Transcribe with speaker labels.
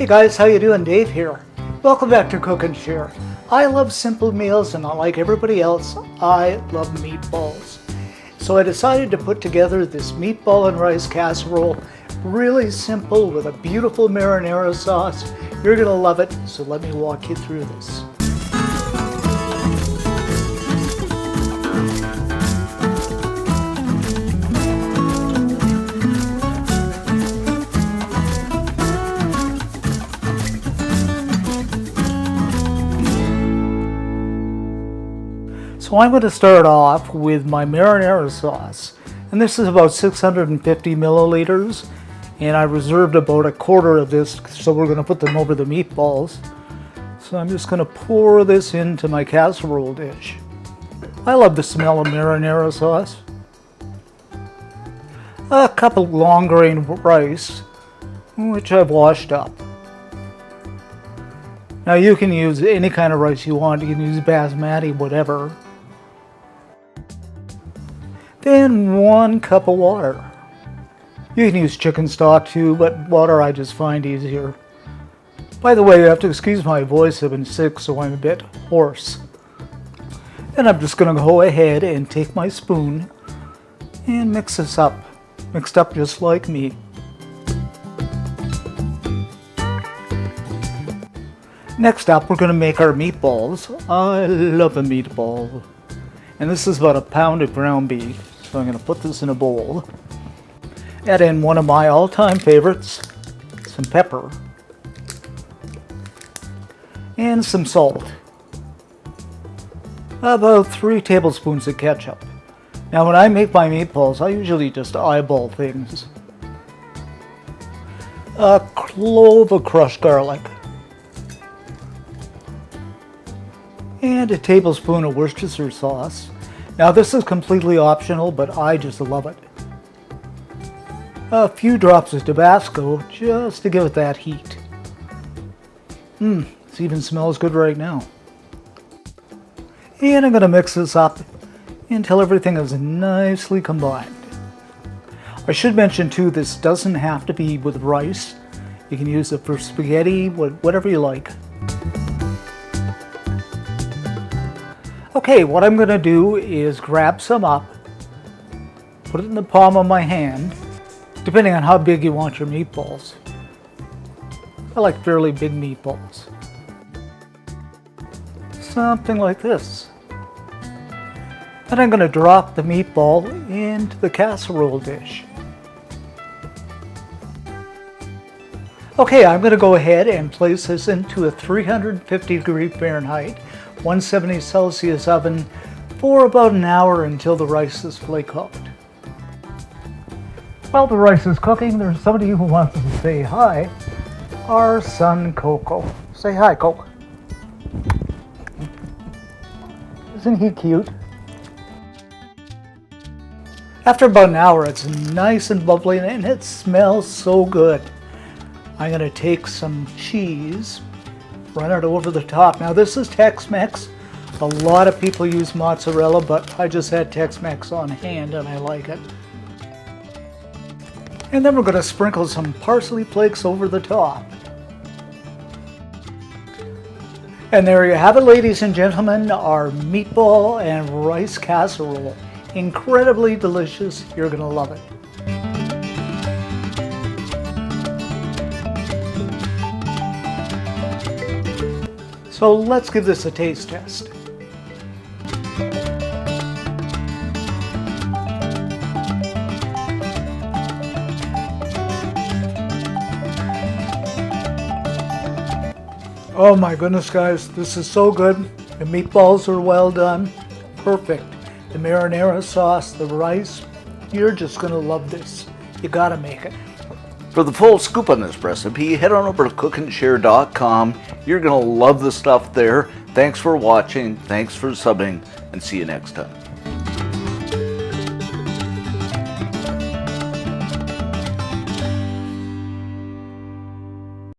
Speaker 1: Hey guys, how you doing? Dave here. Welcome back to Cook and Share. I love simple meals, and unlike everybody else, I love meatballs. So I decided to put together this meatball and rice casserole. Really simple with a beautiful marinara sauce. You're gonna love it, so let me walk you through this. So I'm going to start off with my marinara sauce, and this is about 650 milliliters, and I reserved about a quarter of this, so we're going to put them over the meatballs. So I'm just going to pour this into my casserole dish. I love the smell of marinara sauce. A cup of long grain rice, which I've washed up. Now you can use any kind of rice you want. You can use basmati, whatever. Then 1 cup of water. You can use chicken stock too, but water I just find easier. By the way, you have to excuse my voice, I've been sick, so I'm a bit hoarse. Then I'm just going to go ahead and take my spoon and mix this up. Mixed up just like me. Next up, we're going to make our meatballs. I love a meatball. And this is about a pound of ground beef. So I'm going to put this in a bowl. Add in one of my all-time favorites, some pepper, and some salt. About 3 tablespoons of ketchup. Now when I make my meatballs, I usually just eyeball things. A clove of crushed garlic. And a tablespoon of Worcestershire sauce. Now this is completely optional, but I just love it. A few drops of Tabasco just to give it that heat. It even smells good right now. And I'm going to mix this up until everything is nicely combined. I should mention too, this doesn't have to be with rice. You can use it for spaghetti, whatever you like. Okay, what I'm going to do is grab some up, put it in the palm of my hand, depending on how big you want your meatballs. I like fairly big meatballs. Something like this. Then I'm going to drop the meatball into the casserole dish. Okay, I'm going to go ahead and place this into a 350 degree Fahrenheit 170 Celsius oven for about an hour until the rice is fully cooked. While the rice is cooking, there's somebody who wants to say hi. Our son Coco. Say hi, Coco. Isn't he cute? After about an hour, it's nice and bubbly and it smells so good. I'm going to take some cheese, run it over the top. Now this is Tex-Mex. A lot of people use mozzarella, but I just had Tex-Mex on hand and I like it. And then we're going to sprinkle some parsley flakes over the top. And there you have it, ladies and gentlemen, our meatball and rice casserole. Incredibly delicious. You're going to love it. So let's give this a taste test. Oh my goodness, guys, this is so good. The meatballs are well done. Perfect. The marinara sauce, the rice, you're just gonna love this. You gotta make it.
Speaker 2: For the full scoop on this recipe, head on over to cookandshare.com. You're going to love the stuff there. Thanks for watching, thanks for subbing, and see you next time.